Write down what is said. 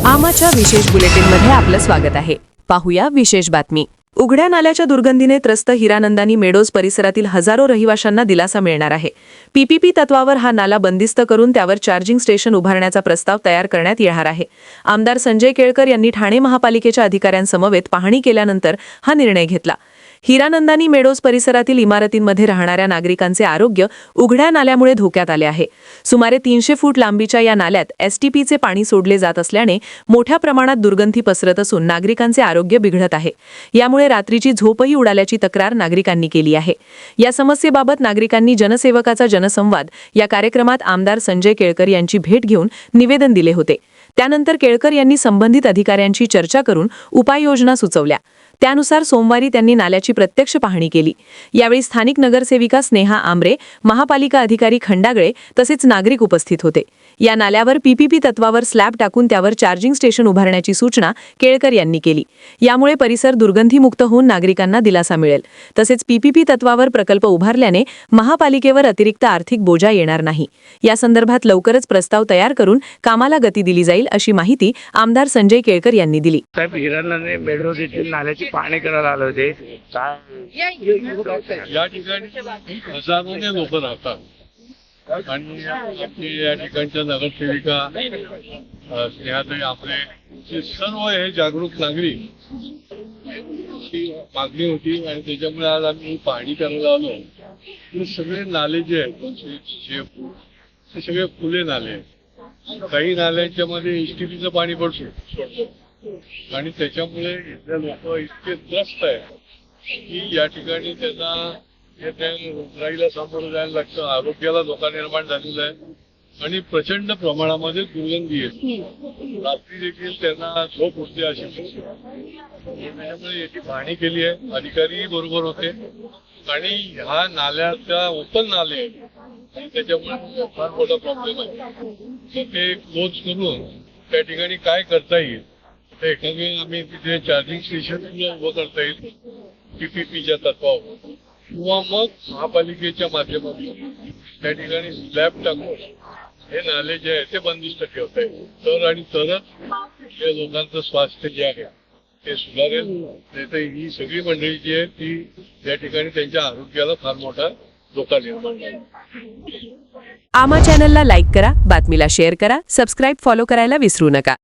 आमाच्या विशेष बुलेटिनमध्ये आपलं स्वागत आहे। पाहूया विशेष बातमी। उघड्या नाल्याच्या दुर्गंधीने त्रस्त हिरानंदानी मेडोज परिसरातील हजारो रहिवाशांना दिलासा मिळणार आहे। पीपीपी तत्वावर हा नाला बंदिस्त करून त्यावर चार्जिंग स्टेशन उभारण्याचा प्रस्ताव तयार करण्यात येणार आहे। आमदार संजय केळकर यांनी ठाणे महापालिकेच्या अधिकाऱ्यांसमवेत पाहणी केल्यानंतर हा निर्णय घेतला। हिरानंदानी मेडोज परिसरातील इमारतींमध्ये राहणाऱ्या नागरिकांचे आरोग्य उघड्या नाल्यामुळे धोक्यात आले आहे। सुमारे 300 फूट लांबीच्या या नाल्यात एसटीपीचे पाणी सोडले जात असल्याने मोठ्या प्रमाणात दुर्गंधी पसरत असून नागरिकांचे आरोग्य बिघडत आहे। यामुळे रात्रीची झोपही उडाल्याची तक्रार नागरिकांनी केली आहे। या समस्येबाबत नागरिकांनी जनसेवकाचा जनसंवाद या कार्यक्रमात आमदार संजय केळकर यांची भेट घेऊन निवेदन दिले होते। त्यानंतर केळकर यांनी संबंधित अधिकाऱ्यांशी चर्चा करून उपाययोजना सुचवल्या। त्यानुसार सोमवारी त्यांनी नाल्याची प्रत्यक्ष पाहणी केली। यावेळी स्थानिक नगरसेविका स्नेहा आमरे, महापालिका अधिकारी खंडागळे तसेच नागरिक उपस्थित होते। या नाल्यावर पीपीपी तत्वावर स्लॅब टाकून त्यावर चार्जिंग स्टेशन उभारण्याची सूचना केळकर यांनी केली। यामुळे परिसर दुर्गंधीमुक्त होऊन नागरिकांना दिलासा मिळेल। तसेच पीपीपी तत्वावर प्रकल्प उभारल्याने महापालिकेवर अतिरिक्त आर्थिक बोजा येणार नाही। या संदर्भात लवकरच प्रस्ताव तयार करून कामाला गती दिली जाईल अशी माहिती आमदार संजय केळकर यांनी दिली। साहेब, हिरानंदानी मेडोज येथील नाल्याची पाहणी करायला आले होते। या ठिकाणी हजारोने लोक राहतात आणि या ठिकाणच्या नगरसेविका स्नेहाताई आमरे हे सर्व हे जागरूक नागरिक मागणी होती आणि त्याच्यामुळे आज आम्ही पाहणी करायला आलो। हे सगळे नाले जे आहेत ते सगळे खुले नाले आहेत। काही नाल्यांच्या मध्ये एसटीपीचं पाणी पडतो आणि त्याच्यामुळे इथले लोक इतके त्रस्त आहेत की या ठिकाणी त्यांना रोगराईला सामोरं जायला लागतं, आरोग्याला धोका निर्माण झालेला आहे आणि प्रचंड प्रमाणामध्ये दुर्गंधी येते। रात्री देखील त्यांना झोप उठते अशी त्यामुळे याची पाहणी केली आहे। अधिकारी बरोबर होते आणि ह्या नाल्याचा ओपन नाले त्याच्यामुळे फार मोठा प्रॉब्लेम आहे। ते क्लोज करून त्या ठिकाणी काय करता येईल एखादे आम्ही तिथे चार्जिंग स्टेशन उभं करता येईल पीपीपीच्या तत्वावर किंवा मग महापालिकेच्या माध्यमातून त्या ठिकाणी स्लॅब टाकून हे नाले जे आहे ते बंदिस्त ठेवता येईल तर आणि तरच या लोकांचं स्वास्थ्य जे आहे ते सुधारेल। नाहीतर ही सगळी मंडळी जी आहे ती या ठिकाणी त्यांच्या आरोग्याला फार मोठा धोका निर्माण करेल। आमा चॅनलला लाईक करा, बातमीला शेअर करा, सबस्क्राईब फॉलो करायला विसरू नका।